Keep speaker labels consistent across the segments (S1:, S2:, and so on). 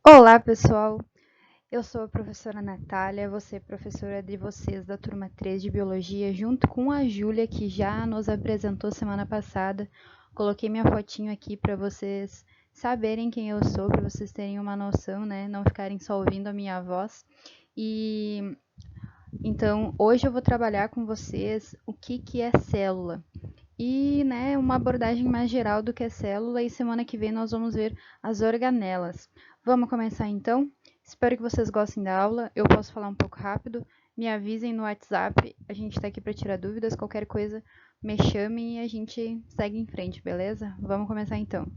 S1: Olá, pessoal! Eu sou a professora Natália, vou ser professora de vocês da turma 3 de Biologia, junto com a Júlia, que já nos apresentou semana passada. Coloquei minha fotinho aqui para vocês saberem quem eu sou, para vocês terem uma noção, né? Não ficarem só ouvindo a minha voz. E então, hoje eu vou trabalhar com vocês o que é célula. E, né, uma abordagem mais geral do que é célula, e semana que vem nós vamos ver as organelas. Vamos começar então? Espero que vocês gostem da aula. Eu posso falar um pouco rápido. Me avisem no WhatsApp. A gente está aqui para tirar dúvidas. Qualquer coisa, me chamem e a gente segue em frente, beleza? Vamos começar então.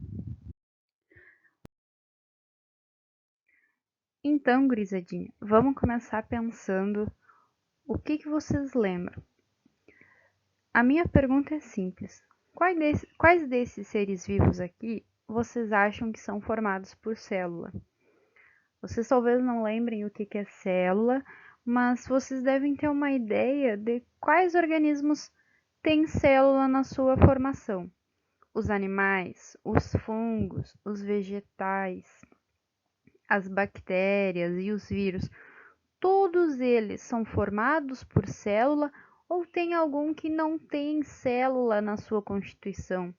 S1: Então, gurizadinha, vamos começar pensando o que vocês lembram. A minha pergunta é simples. Quais desses seres vivos aqui vocês acham que são formados por célula? Vocês talvez não lembrem o que é célula, mas vocês devem ter uma ideia de quais organismos têm célula na sua formação. Os animais, os fungos, os vegetais, as bactérias e os vírus, todos eles são formados por célula ou tem algum que não tem célula na sua constituição?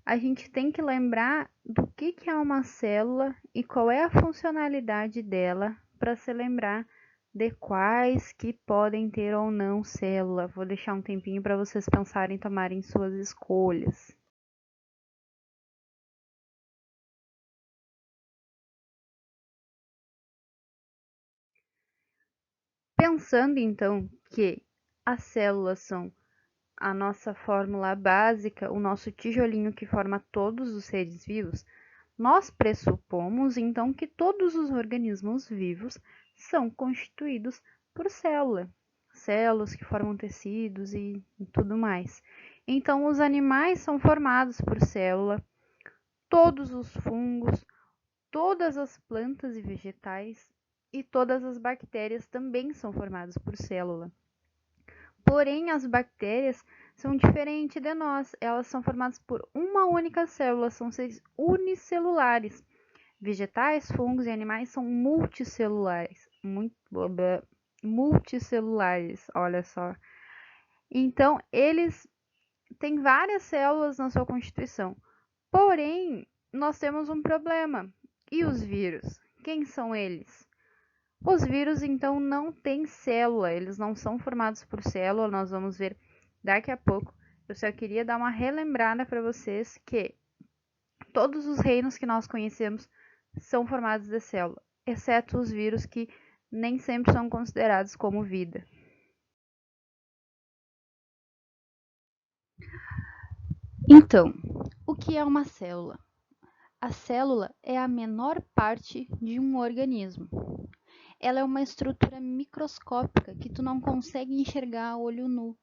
S1: A gente tem que lembrar do que é uma célula e qual é a funcionalidade dela para se lembrar de quais que podem ter ou não célula. Vou deixar um tempinho para vocês pensarem e tomarem suas escolhas. Pensando então que as células são a nossa fórmula básica, o nosso tijolinho que forma todos os seres vivos, nós pressupomos então que todos os organismos vivos são constituídos por célula, células que formam tecidos e tudo mais. Então, os animais são formados por célula, todos os fungos, todas as plantas e vegetais e todas as bactérias também são formadas por célula. Porém, as bactérias são diferentes de nós. Elas são formadas por uma única célula, são seres unicelulares. Vegetais, fungos e animais são multicelulares. Multicelulares, olha só. Então, eles têm várias células na sua constituição. Porém, nós temos um problema. E os vírus? Quem são eles? Os vírus, então, não têm célula, eles não são formados por célula, nós vamos ver daqui a pouco. Eu só queria dar uma relembrada para vocês que todos os reinos que nós conhecemos são formados de célula, exceto os vírus que nem sempre são considerados como vida. Então, o que é uma célula? A célula é a menor parte de um organismo. Ela é uma estrutura microscópica que tu não consegue enxergar a olho nu.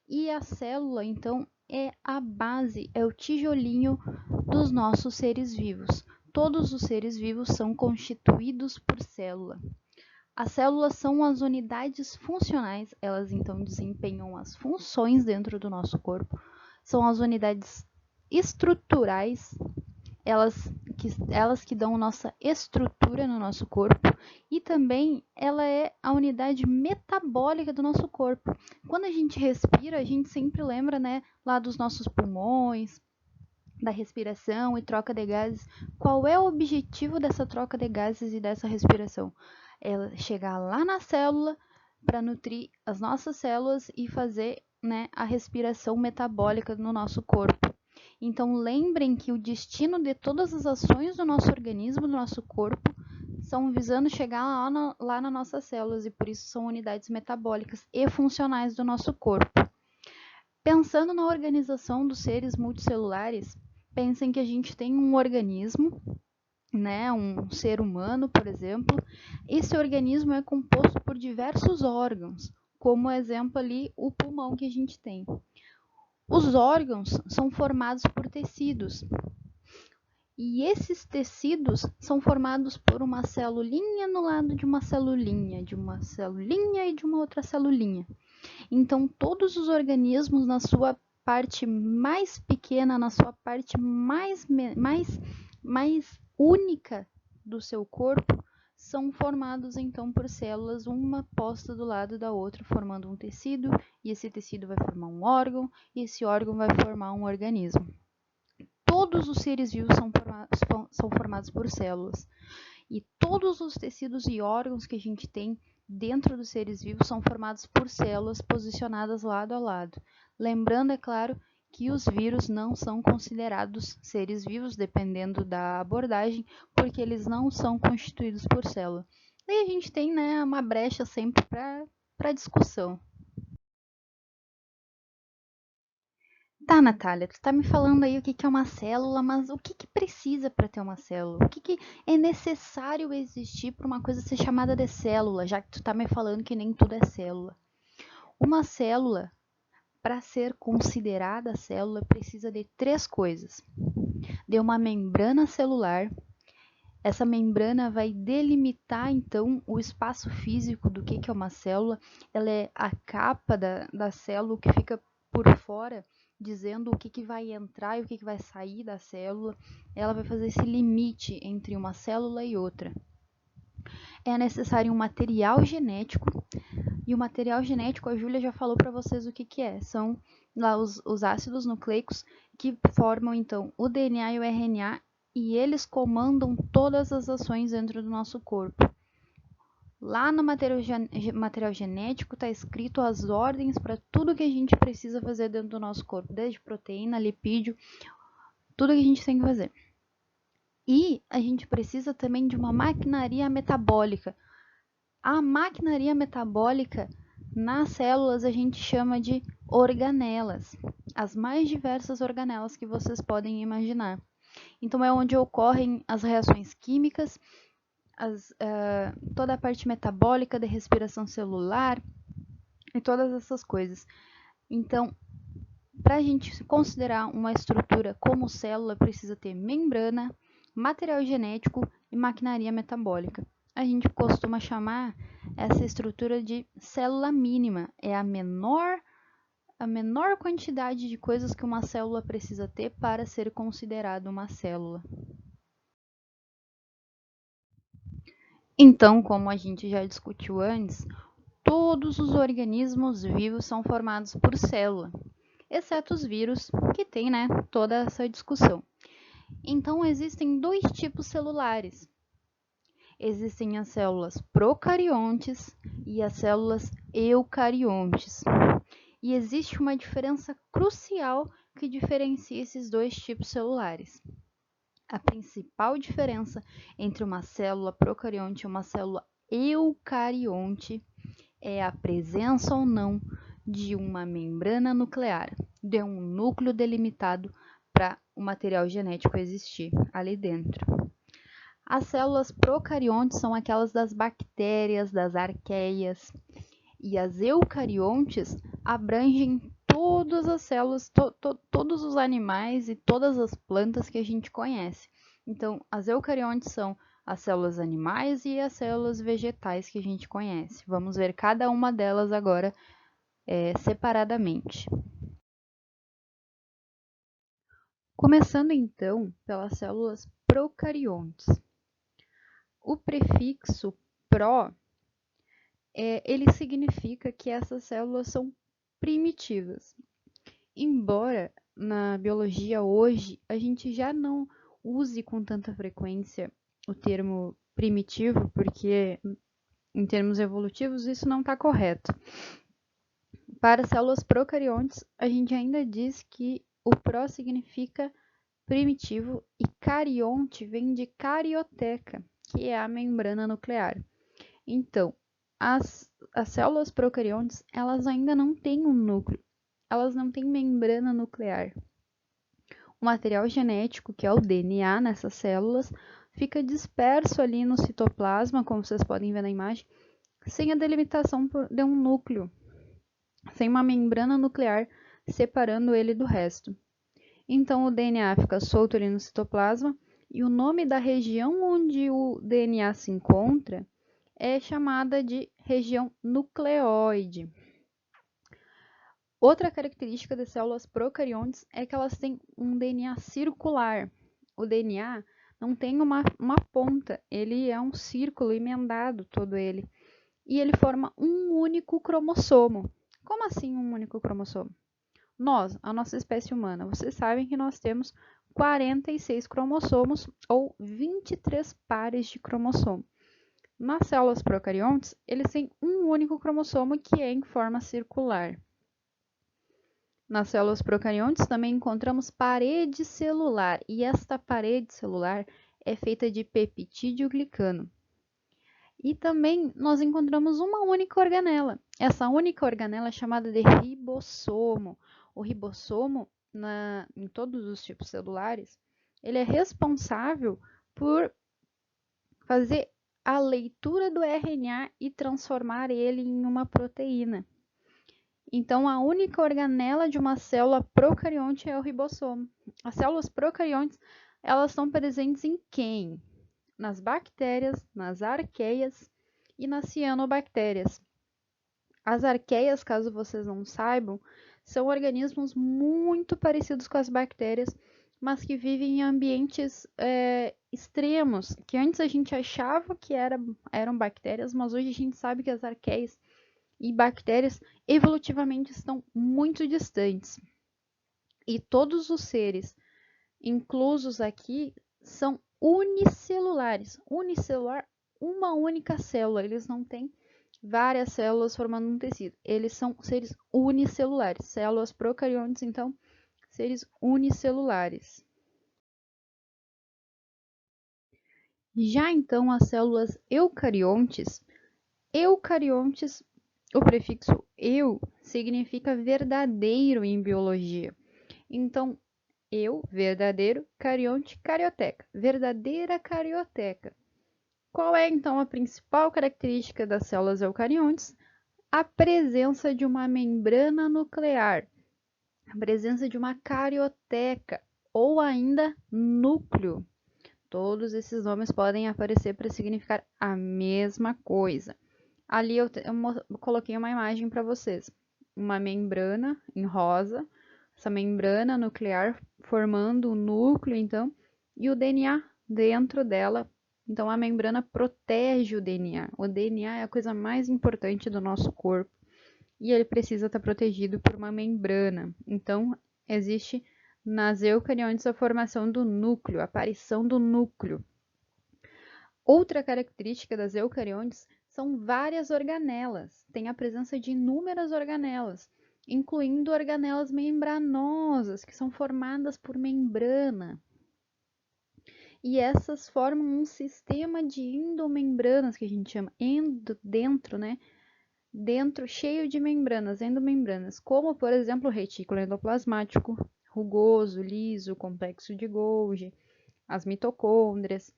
S1: E a célula, então, é a base, é o tijolinho dos nossos seres vivos. Todos os seres vivos são constituídos por célula. As células são as unidades funcionais, elas então desempenham as funções dentro do nosso corpo. São as unidades estruturais, elas que dão nossa estrutura no nosso corpo, e também ela é a unidade metabólica do nosso corpo. Quando a gente respira, a gente sempre lembra, né, lá dos nossos pulmões, da respiração e troca de gases. Qual é o objetivo dessa troca de gases e dessa respiração? É chegar lá na célula para nutrir as nossas células e fazer, né, a respiração metabólica no nosso corpo. Então, lembrem que o destino de todas as ações do nosso organismo, do nosso corpo, são visando chegar lá nas nossas células, e por isso são unidades metabólicas e funcionais do nosso corpo. Pensando na organização dos seres multicelulares, pensem que a gente tem um organismo, né, um ser humano, por exemplo. Esse organismo é composto por diversos órgãos, como exemplo ali o pulmão que a gente tem. Os órgãos são formados por tecidos, e esses tecidos são formados por uma celulinha no lado de uma celulinha e de uma outra celulinha. Então, todos os organismos, na sua parte mais pequena, na sua parte mais única, do seu corpo são formados então por células, uma posta do lado da outra, formando um tecido, e esse tecido vai formar um órgão, e esse órgão vai formar um organismo. Todos os seres vivos são formados por células, e todos os tecidos e órgãos que a gente tem dentro dos seres vivos são formados por células posicionadas lado a lado. Lembrando, é claro, que os vírus não são considerados seres vivos, dependendo da abordagem, porque eles não são constituídos por célula. Daí a gente tem, né, uma brecha sempre para discussão. Tá, Natália, tu tá me falando aí o que é uma célula, mas o que precisa para ter uma célula? O que é necessário existir para uma coisa ser chamada de célula, já que tu tá me falando que nem tudo é célula? Uma célula, para ser considerada célula, precisa de três coisas. De uma membrana celular. Essa membrana vai delimitar, então, o espaço físico do que é uma célula. Ela é a capa da célula que fica por fora, dizendo o que vai entrar e o que vai sair da célula. Ela vai fazer esse limite entre uma célula e outra. É necessário um material genético, e o material genético, a Júlia já falou para vocês o que é. São lá os ácidos nucleicos que formam, então, o DNA e o RNA, e eles comandam todas as ações dentro do nosso corpo. Lá no material genético está escrito as ordens para tudo que a gente precisa fazer dentro do nosso corpo, desde proteína, lipídio, tudo que a gente tem que fazer. E a gente precisa também de uma maquinaria metabólica. A maquinaria metabólica nas células a gente chama de organelas, as mais diversas organelas que vocês podem imaginar. Então é onde ocorrem as reações químicas, toda a parte metabólica de respiração celular e todas essas coisas. Então, para a gente considerar uma estrutura como célula, precisa ter membrana, material genético e maquinaria metabólica. A gente costuma chamar essa estrutura de célula mínima. É a menor quantidade de coisas que uma célula precisa ter para ser considerada uma célula. Então, como a gente já discutiu antes, todos os organismos vivos são formados por célula, exceto os vírus, que tem, né, toda essa discussão. Então, existem dois tipos celulares. Existem as células procariontes e as células eucariontes. E existe uma diferença crucial que diferencia esses dois tipos celulares. A principal diferença entre uma célula procarionte e uma célula eucarionte é a presença ou não de uma membrana nuclear, de um núcleo delimitado para o material genético existir ali dentro. As células procariontes são aquelas das bactérias, das arqueias, e as eucariontes abrangem todas as células, todos os animais e todas as plantas que a gente conhece. Então, as eucariontes são as células animais e as células vegetais que a gente conhece. Vamos ver cada uma delas agora separadamente. Começando então pelas células procariontes. O prefixo pro ele significa que essas células são primitivas. Embora na biologia hoje a gente já não use com tanta frequência o termo primitivo, porque em termos evolutivos isso não está correto. Para células procariontes, a gente ainda diz que o pró significa primitivo e carionte vem de carioteca, que é a membrana nuclear. Então, as células procariontes, elas ainda não têm um núcleo, elas não têm membrana nuclear. O material genético, que é o DNA nessas células, fica disperso ali no citoplasma, como vocês podem ver na imagem, sem a delimitação de um núcleo, sem uma membrana nuclear separando ele do resto. Então, o DNA fica solto ali no citoplasma e o nome da região onde o DNA se encontra é chamada de região nucleoide. Outra característica das células procariontes é que elas têm um DNA circular. O DNA não tem uma ponta, ele é um círculo emendado todo ele. E ele forma um único cromossomo. Como assim um único cromossomo? Nós, a nossa espécie humana, vocês sabem que nós temos 46 cromossomos ou 23 pares de cromossomo. Nas células procariontes, eles têm um único cromossomo que é em forma circular. Nas células procariontes também encontramos parede celular, e esta parede celular é feita de peptídeo glicano. E também nós encontramos uma única organela. Essa única organela é chamada de ribossomo. O ribossomo, em todos os tipos celulares, ele é responsável por fazer a leitura do RNA e transformar ele em uma proteína. Então, a única organela de uma célula procarionte é o ribossomo. As células procariontes, elas estão presentes em quem? Nas bactérias, nas arqueias e nas cianobactérias. As arqueias, caso vocês não saibam, são organismos muito parecidos com as bactérias, mas que vivem em ambientes extremos, que antes a gente achava que eram bactérias, mas hoje a gente sabe que as arqueias e bactérias evolutivamente estão muito distantes. E todos os seres inclusos aqui são unicelulares. Unicelular, uma única célula. Eles não têm várias células formando um tecido. Eles são seres unicelulares. Células procariontes, então, seres unicelulares. Já então as células eucariontes, o prefixo eu significa verdadeiro em biologia. Então, verdadeiro, carionte, carioteca, verdadeira carioteca. Qual é então a principal característica das células eucariontes? A presença de uma membrana nuclear, a presença de uma carioteca ou ainda núcleo. Todos esses nomes podem aparecer para significar a mesma coisa. Ali eu coloquei uma imagem para vocês. Uma membrana em rosa, essa membrana nuclear formando o núcleo, então, e o DNA dentro dela. Então, a membrana protege o DNA. O DNA é a coisa mais importante do nosso corpo e ele precisa estar protegido por uma membrana. Então, existe nas eucariontes a formação do núcleo, a aparição do núcleo. Outra característica das eucariontes são várias organelas. Tem a presença de inúmeras organelas, incluindo organelas membranosas, que são formadas por membrana. E essas formam um sistema de endomembranas, que a gente chama dentro, né? Dentro, cheio de membranas, endomembranas, como, por exemplo, o retículo endoplasmático, rugoso, liso, complexo de Golgi, as mitocôndrias.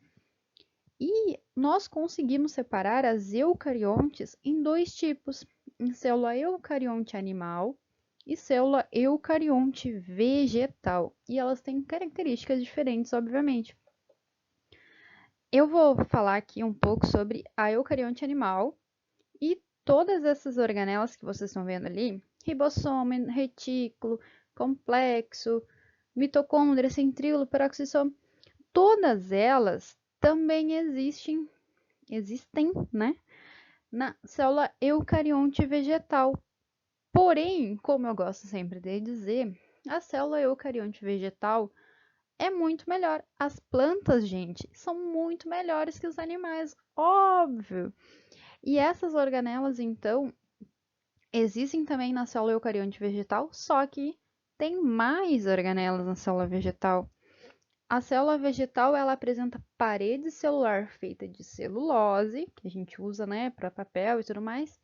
S1: E nós conseguimos separar as eucariontes em dois tipos, em célula eucarionte animal e célula eucarionte vegetal. E elas têm características diferentes, obviamente. Eu vou falar aqui um pouco sobre a eucarionte animal e todas essas organelas que vocês estão vendo ali, ribossomo, retículo, complexo, mitocôndria, centríolo, peroxissoma, todas elas também existem, né, na célula eucarionte vegetal. Porém, como eu gosto sempre de dizer, a célula eucarionte vegetal é muito melhor. As plantas, gente, são muito melhores que os animais, óbvio. E essas organelas, então, existem também na célula eucarionte vegetal, só que tem mais organelas na célula vegetal. A célula vegetal, ela apresenta parede celular feita de celulose, que a gente usa, né, para papel e tudo mais,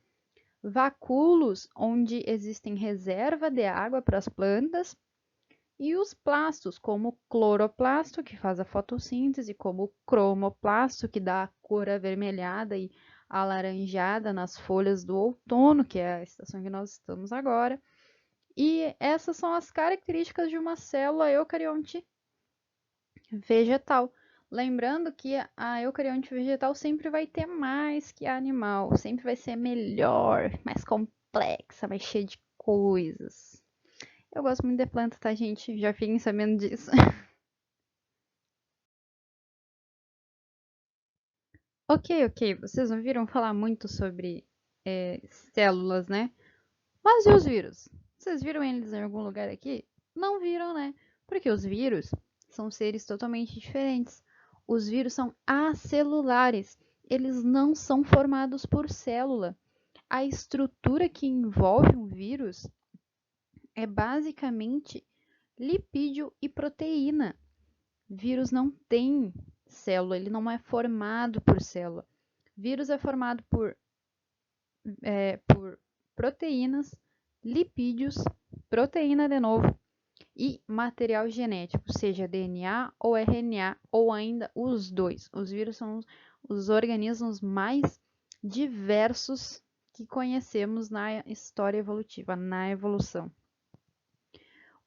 S1: vacúolos, onde existem reserva de água para as plantas, e os plastos, como o cloroplasto, que faz a fotossíntese, como o cromoplasto, que dá a cor avermelhada e alaranjada nas folhas do outono, que é a estação que nós estamos agora. E essas são as características de uma célula eucarionte vegetal. Lembrando que a eucarionte vegetal sempre vai ter mais que a animal, sempre vai ser melhor, mais complexa, mais cheia de coisas. Eu gosto muito de planta, tá, gente? Já fiquem sabendo disso. Ok, vocês ouviram falar muito sobre células, né? Mas e os vírus? Vocês viram eles em algum lugar aqui? Não viram, né? Porque os vírus são seres totalmente diferentes. Os vírus são acelulares. Eles não são formados por célula. A estrutura que envolve um vírus é basicamente lipídio e proteína. Vírus não tem célula, ele não é formado por célula. Vírus é formado por proteínas, lipídios, proteína de novo e material genético, seja DNA ou RNA ou ainda os dois. Os vírus são os organismos mais diversos que conhecemos na história evolutiva, na evolução.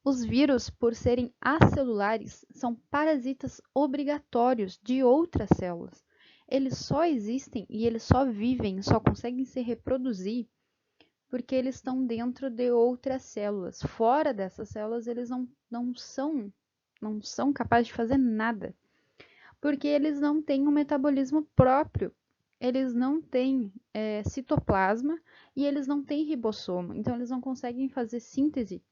S1: Os vírus, por serem acelulares, são parasitas obrigatórios de outras células. Eles só existem e eles só vivem, só conseguem se reproduzir porque eles estão dentro de outras células. Fora dessas células, eles não são capazes de fazer nada, porque eles não têm um metabolismo próprio. Eles não têm citoplasma e eles não têm ribossomo, então eles não conseguem fazer síntese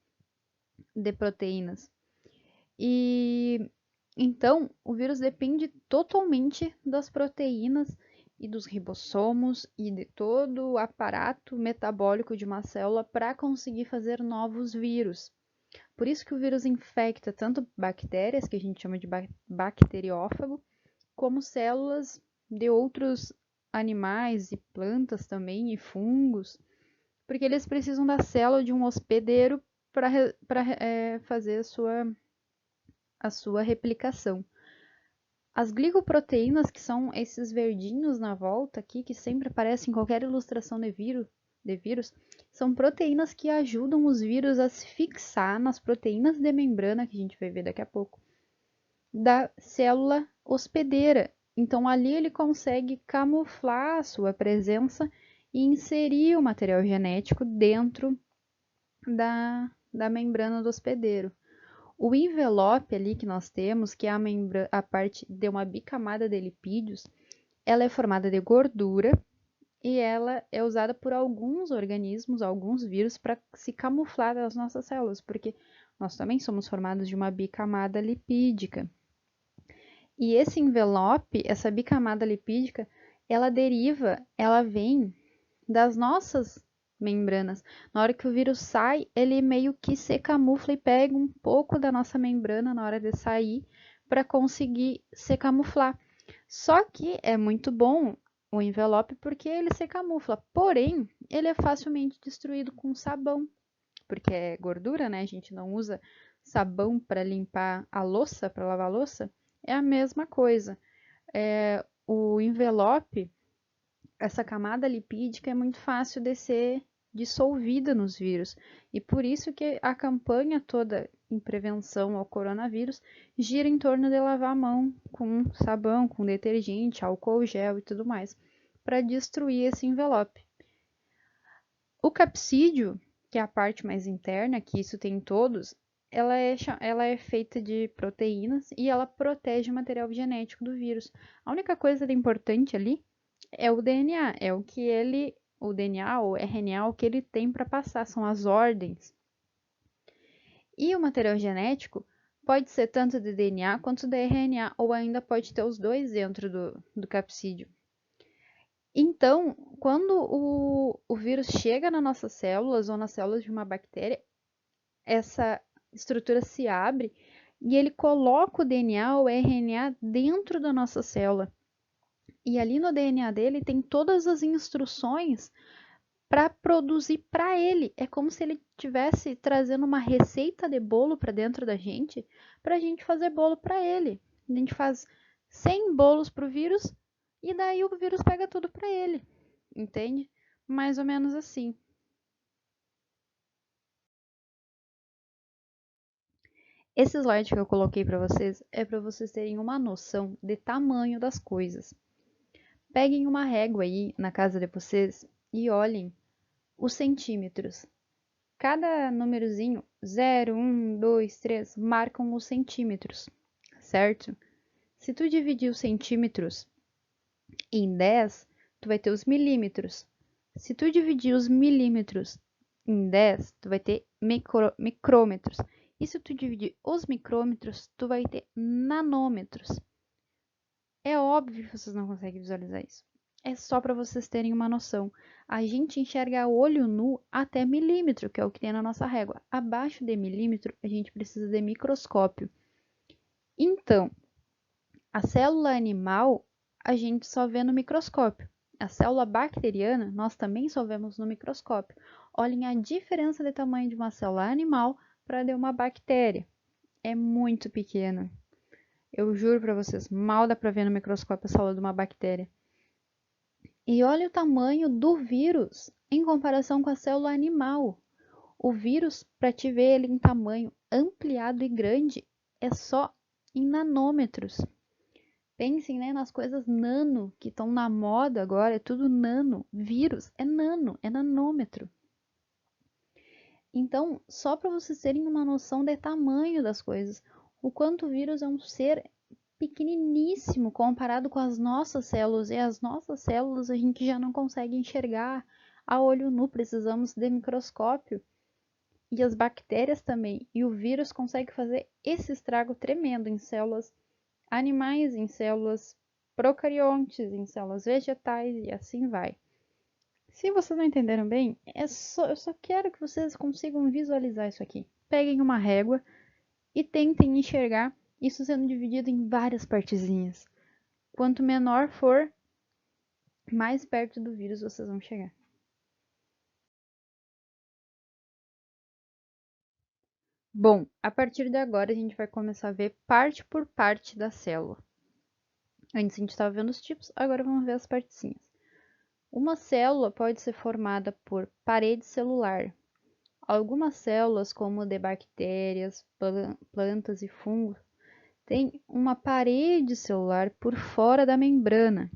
S1: de proteínas. E então o vírus depende totalmente das proteínas e dos ribossomos e de todo o aparato metabólico de uma célula para conseguir fazer novos vírus. Por isso que o vírus infecta tanto bactérias, que a gente chama de bacteriófago, como células de outros animais e plantas também, e fungos, porque eles precisam da célula de um hospedeiro para fazer a sua replicação. As glicoproteínas, que são esses verdinhos na volta aqui, que sempre aparecem em qualquer ilustração de vírus, são proteínas que ajudam os vírus a se fixar nas proteínas de membrana, que a gente vai ver daqui a pouco, da célula hospedeira. Então, ali ele consegue camuflar a sua presença e inserir o material genético dentro da membrana do hospedeiro. O envelope ali que nós temos, que é a parte de uma bicamada de lipídios, ela é formada de gordura e ela é usada por alguns organismos, alguns vírus, para se camuflar das nossas células, porque nós também somos formados de uma bicamada lipídica. E esse envelope, essa bicamada lipídica, ela vem das nossas membranas. Na hora que o vírus sai, ele meio que se camufla e pega um pouco da nossa membrana na hora de sair para conseguir se camuflar. Só que é muito bom o envelope porque ele se camufla, porém, ele é facilmente destruído com sabão, porque é gordura, né? A gente não usa sabão para limpar a louça, para lavar a louça. É a mesma coisa. O envelope, essa camada lipídica é muito fácil de ser dissolvida nos vírus. E por isso que a campanha toda em prevenção ao coronavírus gira em torno de lavar a mão com sabão, com detergente, álcool gel e tudo mais, para destruir esse envelope. O capsídeo, que é a parte mais interna, que isso tem em todos, ela é feita de proteínas e ela protege o material genético do vírus. A única coisa importante ali é o DNA, é o DNA ou RNA, o que ele tem para passar, são as ordens. E o material genético pode ser tanto de DNA quanto de RNA, ou ainda pode ter os dois dentro do capsídeo. Então, quando o vírus chega nas nossas células ou nas células de uma bactéria, essa estrutura se abre e ele coloca o DNA ou RNA dentro da nossa célula. E ali no DNA dele tem todas as instruções para produzir para ele. É como se ele estivesse trazendo uma receita de bolo para dentro da gente, para a gente fazer bolo para ele. A gente faz 100 bolos para o vírus e daí o vírus pega tudo para ele, entende? Mais ou menos assim. Esse slide que eu coloquei para vocês é para vocês terem uma noção de tamanho das coisas. Peguem uma régua aí na casa de vocês e olhem os centímetros. Cada númerozinho, 0, 1, 2, 3, marcam os centímetros, certo? Se tu dividir os centímetros Em 10, tu vai ter os milímetros. Se tu dividir os milímetros em 10, tu vai ter micrômetros. E se tu dividir os micrômetros, tu vai ter nanômetros. É óbvio que vocês não conseguem visualizar isso. É só para vocês terem uma noção. A gente enxerga a olho nu até milímetro, que é o que tem na nossa régua. Abaixo de milímetro, a gente precisa de microscópio. Então, a célula animal a gente só vê no microscópio. A célula bacteriana nós também só vemos no microscópio. Olhem a diferença de tamanho de uma célula animal para de uma bactéria. É muito pequena. Eu juro para vocês, mal dá para ver no microscópio a célula de uma bactéria. E olha o tamanho do vírus em comparação com a célula animal. O vírus, para te ver ele em tamanho ampliado e grande, é só em nanômetros. Pensem, né, nas coisas nano que estão na moda agora, é tudo nano. Vírus é nano, é nanômetro. Então, só para vocês terem uma noção do tamanho das coisas, o quanto o vírus é um ser pequeniníssimo comparado com as nossas células, e as nossas células a gente já não consegue enxergar a olho nu, precisamos de microscópio. E as bactérias também, e o vírus consegue fazer esse estrago tremendo em células animais, em células procariontes, em células vegetais e assim vai. Se vocês não entenderam bem, eu só quero que vocês consigam visualizar isso aqui. Peguem uma régua e tentem enxergar isso sendo dividido em várias partezinhas. Quanto menor for, mais perto do vírus vocês vão chegar. Bom, a partir de agora a gente vai começar a ver parte por parte da célula. Antes a gente estava vendo os tipos, agora vamos ver as partezinhas. Uma célula pode ser formada por parede celular. Algumas células, como de bactérias, plantas e fungos, têm uma parede celular por fora da membrana.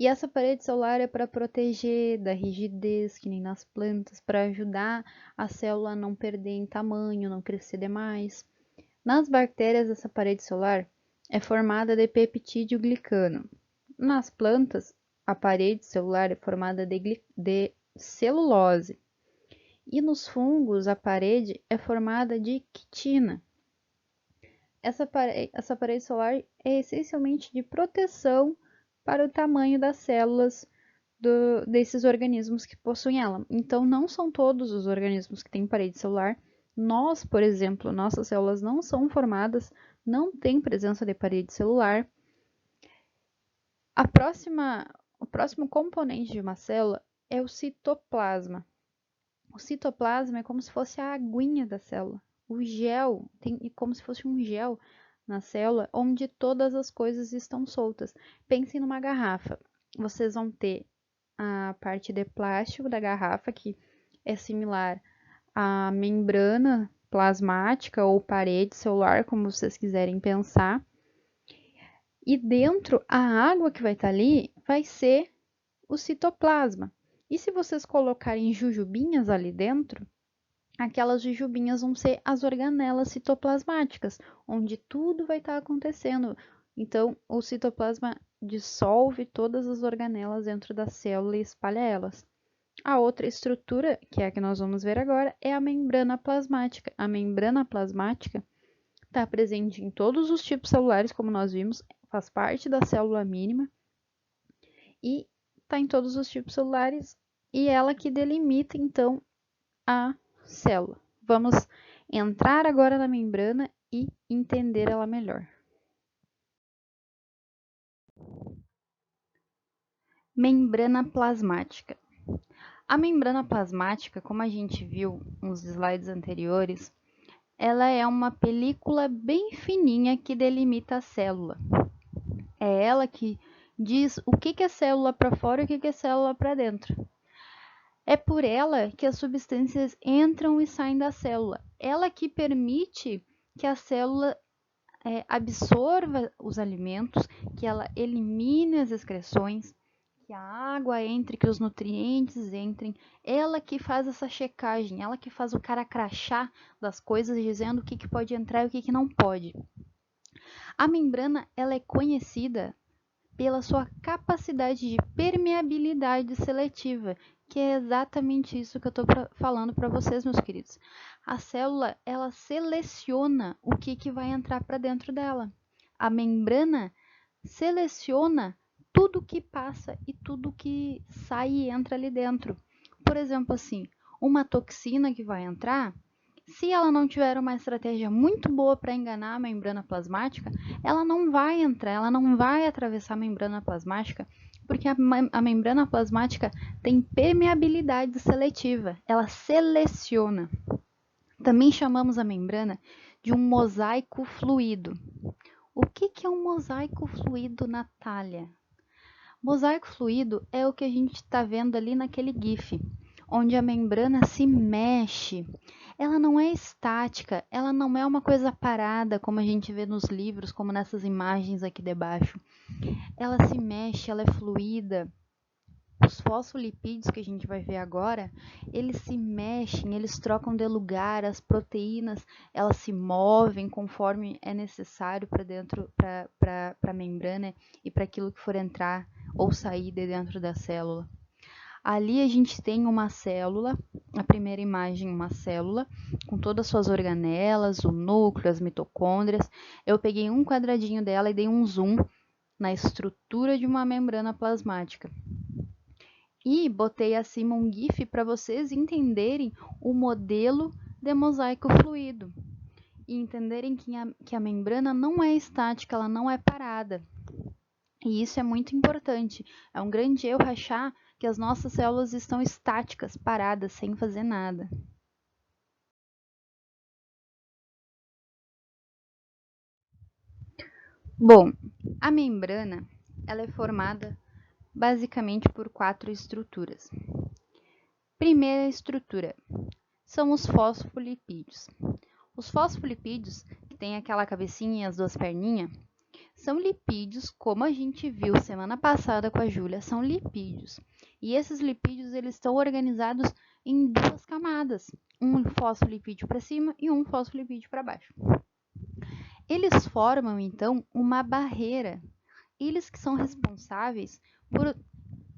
S1: E essa parede celular é para proteger da rigidez, que nem nas plantas, para ajudar a célula a não perder em tamanho, não crescer demais. Nas bactérias, essa parede celular é formada de peptídeo glicano. Nas plantas, a parede celular é formada de celulose. E nos fungos, a parede é formada de quitina. Essa parede celular é essencialmente de proteção para o tamanho das células desses organismos que possuem ela. Então, não são todos os organismos que têm parede celular. Nós, por exemplo, nossas células não são formadas, não tem presença de parede celular. O próximo componente de uma célula é o citoplasma. O citoplasma é como se fosse a aguinha da célula. O gel, é como se fosse um gel na célula, onde todas as coisas estão soltas. Pensem numa garrafa. Vocês vão ter a parte de plástico da garrafa, que é similar à membrana plasmática ou parede celular, como vocês quiserem pensar. E dentro, a água que vai estar ali vai ser o citoplasma. E se vocês colocarem jujubinhas ali dentro, aquelas jujubinhas vão ser as organelas citoplasmáticas, onde tudo vai estar acontecendo. Então, o citoplasma dissolve todas as organelas dentro da célula e espalha elas. A outra estrutura, que é a que nós vamos ver agora, é a membrana plasmática. A membrana plasmática está presente em todos os tipos celulares, como nós vimos, faz parte da célula mínima e está em todos os tipos celulares, e ela que delimita, então, a célula. Vamos entrar agora na membrana e entender ela melhor. Membrana plasmática. A membrana plasmática, como a gente viu nos slides anteriores, ela é uma película bem fininha que delimita a célula. É ela que diz o que é célula para fora e o que é célula para dentro. É por ela que as substâncias entram e saem da célula. Ela que permite que a célula absorva os alimentos, que ela elimine as excreções, que a água entre, que os nutrientes entrem. Ela que faz essa checagem, ela que faz o cara crachá das coisas, dizendo o que pode entrar e o que não pode. A membrana ela é conhecida pela sua capacidade de permeabilidade seletiva, que é exatamente isso que eu estou falando para vocês, meus queridos. A célula, ela seleciona o que vai entrar para dentro dela. A membrana seleciona tudo que passa e tudo que sai e entra ali dentro. Por exemplo, assim, uma toxina que vai entrar, se ela não tiver uma estratégia muito boa para enganar a membrana plasmática, ela não vai entrar, ela não vai atravessar a membrana plasmática, porque a membrana plasmática tem permeabilidade seletiva, ela seleciona. Também chamamos a membrana de um mosaico fluido. O que é um mosaico fluido, Natália? Mosaico fluido é o que a gente está vendo ali naquele GIF, onde a membrana se mexe. Ela não é estática, ela não é uma coisa parada, como a gente vê nos livros, como nessas imagens aqui debaixo. Ela se mexe, ela é fluida. Os fosfolipídios que a gente vai ver agora, eles se mexem, eles trocam de lugar, as proteínas, elas se movem conforme é necessário para dentro, para a membrana e para aquilo que for entrar ou sair de dentro da célula. Ali a gente tem uma célula, a primeira imagem, uma célula, com todas as suas organelas, o núcleo, as mitocôndrias. Eu peguei um quadradinho dela e dei um zoom na estrutura de uma membrana plasmática. E botei acima um GIF para vocês entenderem o modelo de mosaico fluido. E entenderem que a membrana não é estática, ela não é parada. E isso é muito importante. É um grande erro achar que as nossas células estão estáticas, paradas, sem fazer nada. Bom, a membrana ela é formada basicamente por 4 estruturas. Primeira estrutura são os fosfolipídios. Os fosfolipídios, que tem aquela cabecinha e as 2 perninhas, são lipídios, como a gente viu semana passada com a Júlia, são lipídios. E esses lipídios eles estão organizados em 2 camadas, um fosfolipídio para cima e um fosfolipídio para baixo. Eles formam, então, uma barreira. Eles que são responsáveis por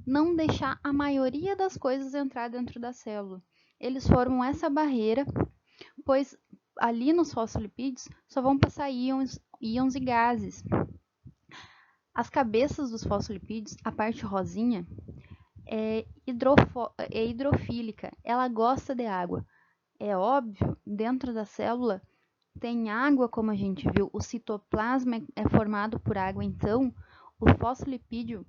S1: não deixar a maioria das coisas entrar dentro da célula. Eles formam essa barreira, pois ali nos fosfolipídios só vão passar íons e gases. As cabeças dos fosfolipídios, a parte rosinha, é hidrofílica, ela gosta de água. É óbvio, dentro da célula tem água, como a gente viu, o citoplasma é formado por água, então o fosfolipídio,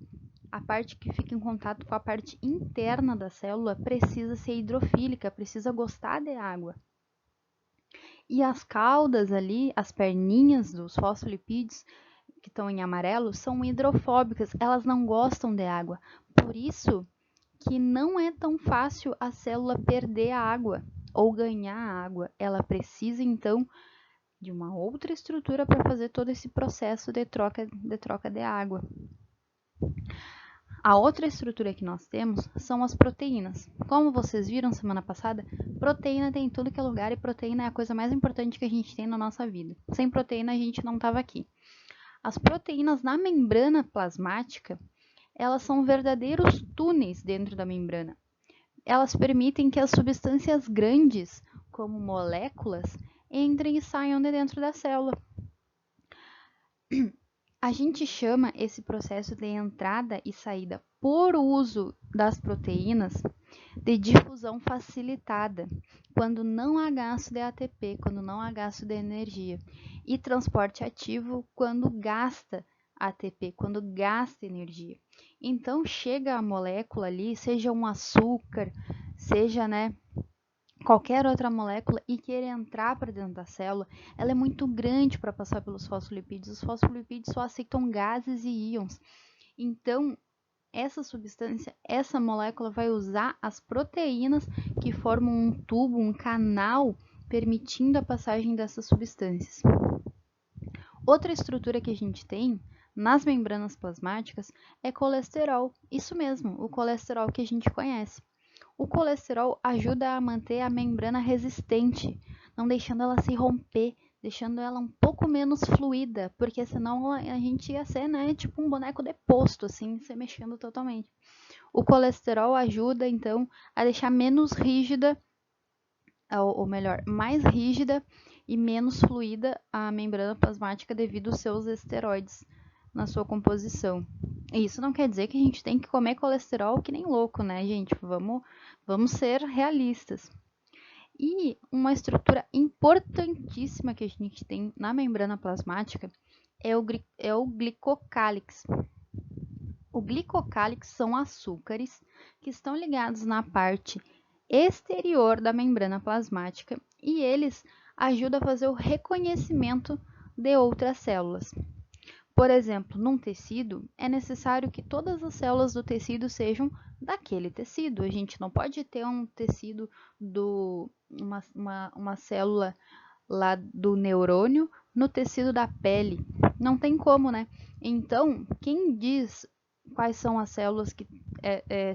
S1: a parte que fica em contato com a parte interna da célula, precisa ser hidrofílica, precisa gostar de água. E as caudas ali, as perninhas dos fosfolipídios, que estão em amarelo, são hidrofóbicas, elas não gostam de água. Por isso que não é tão fácil a célula perder a água ou ganhar a água. Ela precisa, então, de uma outra estrutura para fazer todo esse processo de troca de água. A outra estrutura que nós temos são as proteínas. Como vocês viram semana passada, proteína tem em tudo que é lugar e proteína é a coisa mais importante que a gente tem na nossa vida. Sem proteína a gente não estava aqui. As proteínas na membrana plasmática, elas são verdadeiros túneis dentro da membrana. Elas permitem que as substâncias grandes, como moléculas, entrem e saiam de dentro da célula. A gente chama esse processo de entrada e saída por uso das proteínas de difusão facilitada, quando não há gasto de ATP, quando não há gasto de energia, e transporte ativo quando gasta ATP, quando gasta energia. Então chega a molécula ali, seja um açúcar, seja, qualquer outra molécula e querer entrar para dentro da célula, ela é muito grande para passar pelos fosfolipídios. Os fosfolipídios só aceitam gases e íons. Então, essa substância, essa molécula vai usar as proteínas que formam um tubo, um canal, permitindo a passagem dessas substâncias. Outra estrutura que a gente tem nas membranas plasmáticas é colesterol. Isso mesmo, o colesterol que a gente conhece. O colesterol ajuda a manter a membrana resistente, não deixando ela se romper, deixando ela um pouco menos fluida, porque senão a gente ia ser, né, tipo um boneco deposto, assim, se mexendo totalmente. O colesterol ajuda, então, a deixar menos rígida, ou melhor, mais rígida e menos fluida a membrana plasmática devido aos seus esteroides na sua composição. E isso não quer dizer que a gente tem que comer colesterol que nem louco, né, gente? Vamos ser realistas. E uma estrutura importantíssima que a gente tem na membrana plasmática é o glicocálix. O glicocálix são açúcares que estão ligados na parte exterior da membrana plasmática e eles ajudam a fazer o reconhecimento de outras células. Por exemplo, num tecido, é necessário que todas as células do tecido sejam daquele tecido. A gente não pode ter um tecido uma célula lá do neurônio no tecido da pele. Não tem como, né? Então, quem diz quais são as células que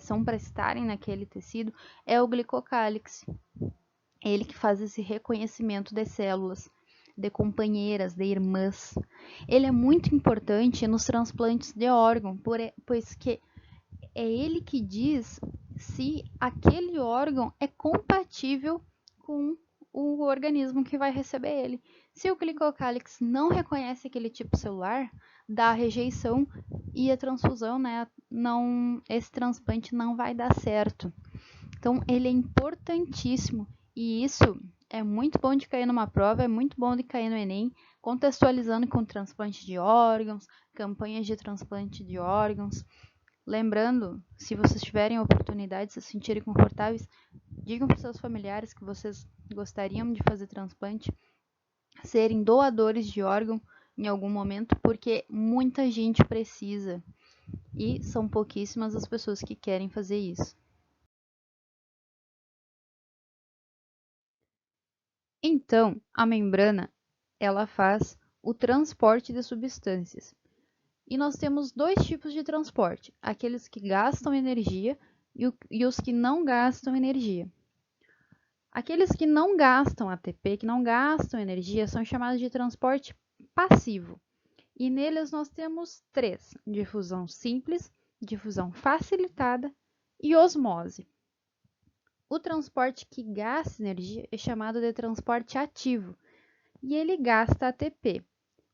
S1: são para estarem naquele tecido é o glicocálix. Ele que faz esse reconhecimento de células, de companheiras, de irmãs. Ele é muito importante nos transplantes de órgão, pois que é ele que diz se aquele órgão é compatível com o organismo que vai receber ele. Se o glicocálix não reconhece aquele tipo celular, dá a rejeição e a transfusão, né, esse transplante não vai dar certo. Então, ele é importantíssimo e isso é muito bom de cair numa prova, é muito bom de cair no Enem, contextualizando com transplante de órgãos, campanhas de transplante de órgãos. Lembrando, se vocês tiverem a oportunidade, se sentirem confortáveis, digam para seus familiares que vocês gostariam de fazer transplante, serem doadores de órgão em algum momento, porque muita gente precisa e são pouquíssimas as pessoas que querem fazer isso. Então, a membrana, ela faz o transporte de substâncias. E nós temos dois tipos de transporte, aqueles que gastam energia e os que não gastam energia. Aqueles que não gastam ATP, que não gastam energia, são chamados de transporte passivo. E neles nós temos três: difusão simples, difusão facilitada e osmose. O transporte que gasta energia é chamado de transporte ativo e ele gasta ATP.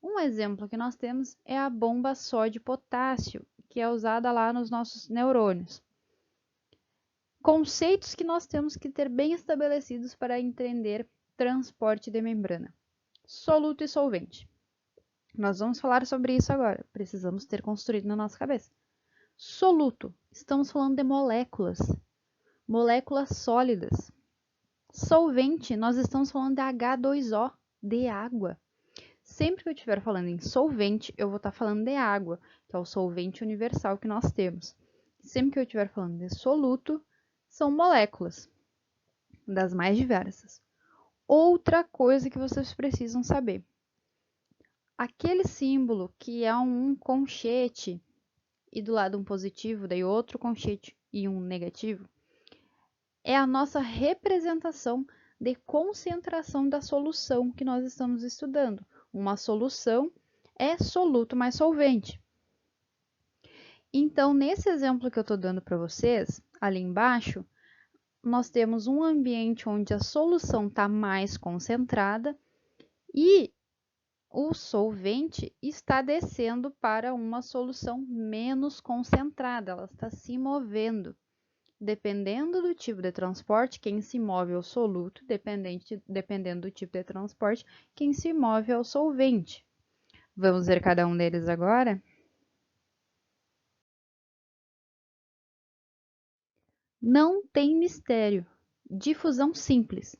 S1: Um exemplo que nós temos é a bomba sódio-potássio, que é usada lá nos nossos neurônios. Conceitos que nós temos que ter bem estabelecidos para entender transporte de membrana. Soluto e solvente. Nós vamos falar sobre isso agora. Precisamos ter construído na nossa cabeça. Soluto. Estamos falando de moléculas. Moléculas sólidas. Solvente. Nós estamos falando de H2O, de água. Sempre que eu estiver falando em solvente, eu vou estar falando de água, que é o solvente universal que nós temos. Sempre que eu estiver falando de soluto, são moléculas, das mais diversas. Outra coisa que vocês precisam saber. Aquele símbolo que é um conchete e do lado um positivo, daí outro conchete e um negativo, é a nossa representação de concentração da solução que nós estamos estudando. Uma solução é soluto mais solvente. Então, nesse exemplo que eu estou dando para vocês, ali embaixo, nós temos um ambiente onde a solução está mais concentrada e o solvente está descendo para uma solução menos concentrada, ela está se movendo. Dependendo do tipo de transporte, quem se move é o soluto, dependendo do tipo de transporte, quem se move é o solvente. Vamos ver cada um deles agora? Não tem mistério. Difusão simples.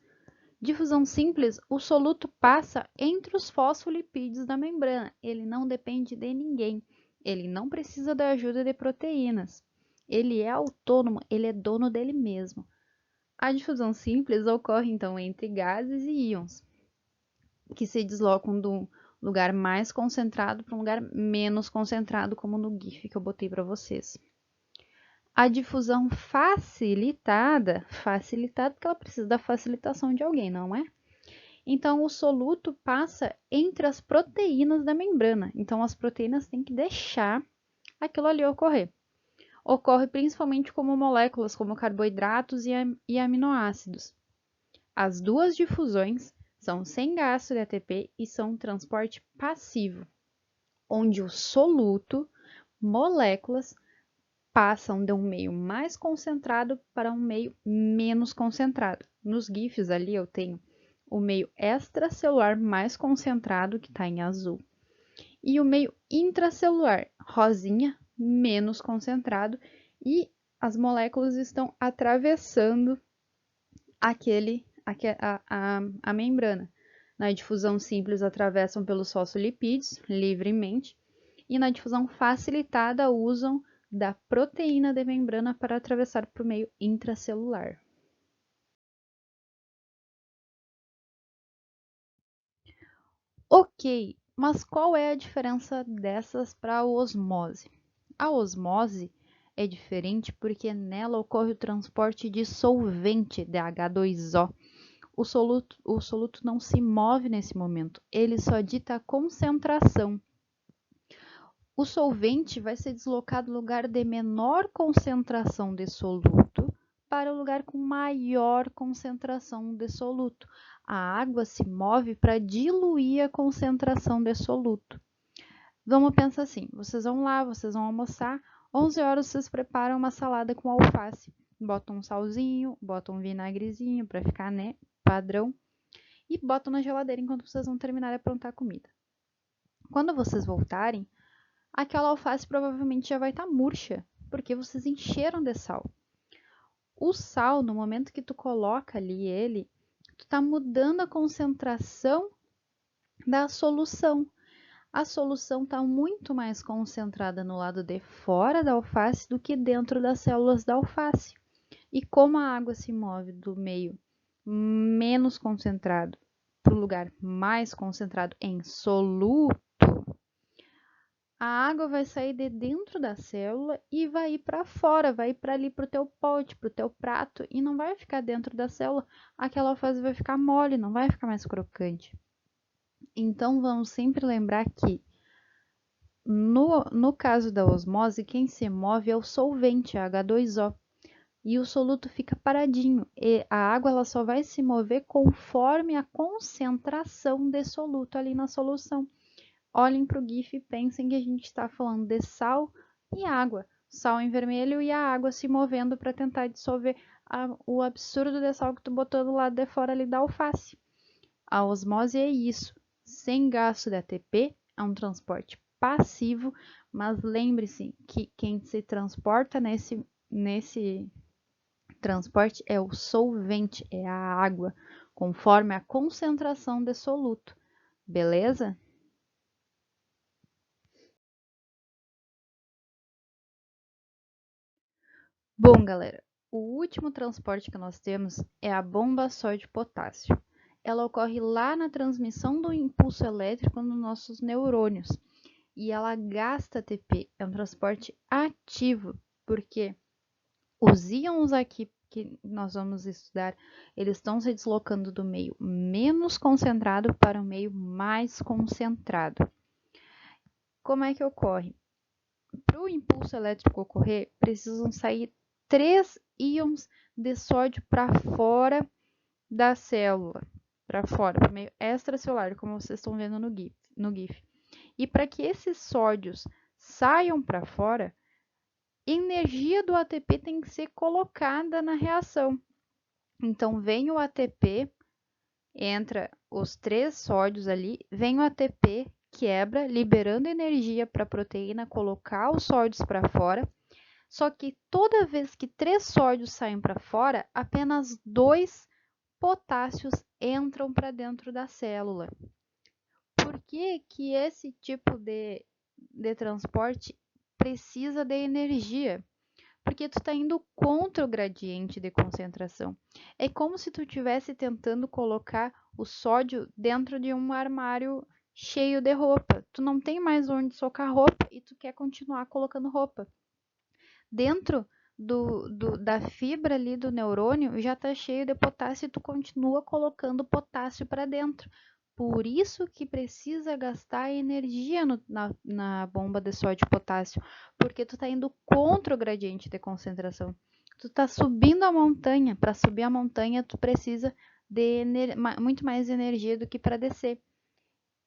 S1: Difusão simples, o soluto passa entre os fosfolipídios da membrana. Ele não depende de ninguém. Ele não precisa da ajuda de proteínas. Ele é autônomo, ele é dono dele mesmo. A difusão simples ocorre, então, entre gases e íons, que se deslocam do lugar mais concentrado para um lugar menos concentrado, como no GIF que eu botei para vocês. A difusão facilitada porque ela precisa da facilitação de alguém, não é? Então, o soluto passa entre as proteínas da membrana. Então, as proteínas têm que deixar aquilo ali ocorrer. Ocorre principalmente como moléculas como carboidratos e aminoácidos. As duas difusões são sem gasto de ATP e são transporte passivo, onde o soluto, moléculas, passam de um meio mais concentrado para um meio menos concentrado. Nos GIFs ali eu tenho o meio extracelular mais concentrado, que está em azul, e o meio intracelular, rosinha, menos concentrado, e as moléculas estão atravessando a membrana. Na difusão simples, atravessam pelos fosfolipídios livremente, e na difusão facilitada, usam da proteína de membrana para atravessar para o meio intracelular. Ok, mas qual é a diferença dessas para a osmose? A osmose é diferente porque nela ocorre o transporte de solvente de H2O. O soluto não se move nesse momento, ele só dita a concentração. O solvente vai ser deslocado do lugar de menor concentração de soluto para o lugar com maior concentração de soluto. A água se move para diluir a concentração de soluto. Vamos pensar assim, vocês vão lá, vocês vão almoçar, 11 horas vocês preparam uma salada com alface. Botam um salzinho, botam um vinagrezinho para ficar, né, padrão, e botam na geladeira enquanto vocês vão terminar de aprontar a comida. Quando vocês voltarem, aquela alface provavelmente já vai estar murcha, porque vocês encheram de sal. O sal, no momento que tu coloca ali ele, tu tá mudando a concentração da solução. A solução está muito mais concentrada no lado de fora da alface do que dentro das células da alface. E como a água se move do meio menos concentrado para o lugar mais concentrado em soluto, a água vai sair de dentro da célula e vai ir para fora, vai ir para ali para o teu pote, para o teu prato, e não vai ficar dentro da célula. Aquela alface vai ficar mole, não vai ficar mais crocante. Então, vamos sempre lembrar que no caso da osmose, quem se move é o solvente, H2O, e o soluto fica paradinho. E a água ela só vai se mover conforme a concentração de soluto ali na solução. Olhem para o GIF e pensem que a gente está falando de sal e água. Sal em vermelho e a água se movendo para tentar dissolver o absurdo de sal que tu botou do lado de fora ali da alface. A osmose é isso. Sem gasto de ATP, é um transporte passivo, mas lembre-se que quem se transporta nesse transporte é o solvente, é a água, conforme a concentração de soluto. Beleza? Bom, galera, o último transporte que nós temos é a bomba sódio-potássio. Ela ocorre lá na transmissão do impulso elétrico nos nossos neurônios e ela gasta ATP, é um transporte ativo, porque os íons aqui que nós vamos estudar, eles estão se deslocando do meio menos concentrado para o meio mais concentrado. Como é que ocorre? Para o impulso elétrico ocorrer, precisam sair 3 íons de sódio para fora da célula, para fora, para o meio extracelular, como vocês estão vendo no GIF. E para que esses sódios saiam para fora, energia do ATP tem que ser colocada na reação. Então, vem o ATP, entra os 3 sódios ali, vem o ATP, quebra, liberando energia para a proteína colocar os sódios para fora. Só que toda vez que 3 sódios saem para fora, apenas 2 potássios entram para dentro da célula. Por que que esse tipo de transporte precisa de energia? Porque tu está indo contra o gradiente de concentração. É como se tu estivesse tentando colocar o sódio dentro de um armário cheio de roupa. Tu não tem mais onde socar roupa e tu quer continuar colocando roupa. Dentro da fibra ali do neurônio já está cheio de potássio e tu continua colocando potássio para dentro. Por isso que precisa gastar energia na bomba de sódio e potássio, porque tu está indo contra o gradiente de concentração. Tu está subindo a montanha. Para subir a montanha, tu precisa de muito mais energia do que para descer.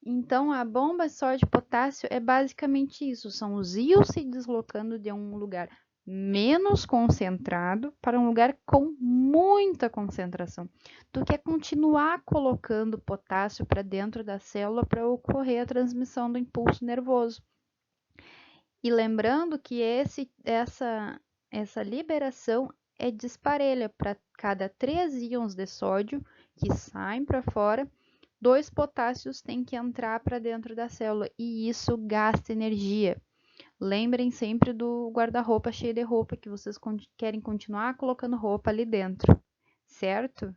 S1: Então, a bomba sódio potássio é basicamente isso: são os íons se deslocando de um lugar menos concentrado para um lugar com muita concentração. Tu quer continuar colocando potássio para dentro da célula para ocorrer a transmissão do impulso nervoso. E lembrando que essa liberação é disparelha. Para cada 3 íons de sódio que saem para fora, 2 potássios têm que entrar para dentro da célula e isso gasta energia. Lembrem sempre do guarda-roupa cheio de roupa, que vocês querem continuar colocando roupa ali dentro, certo?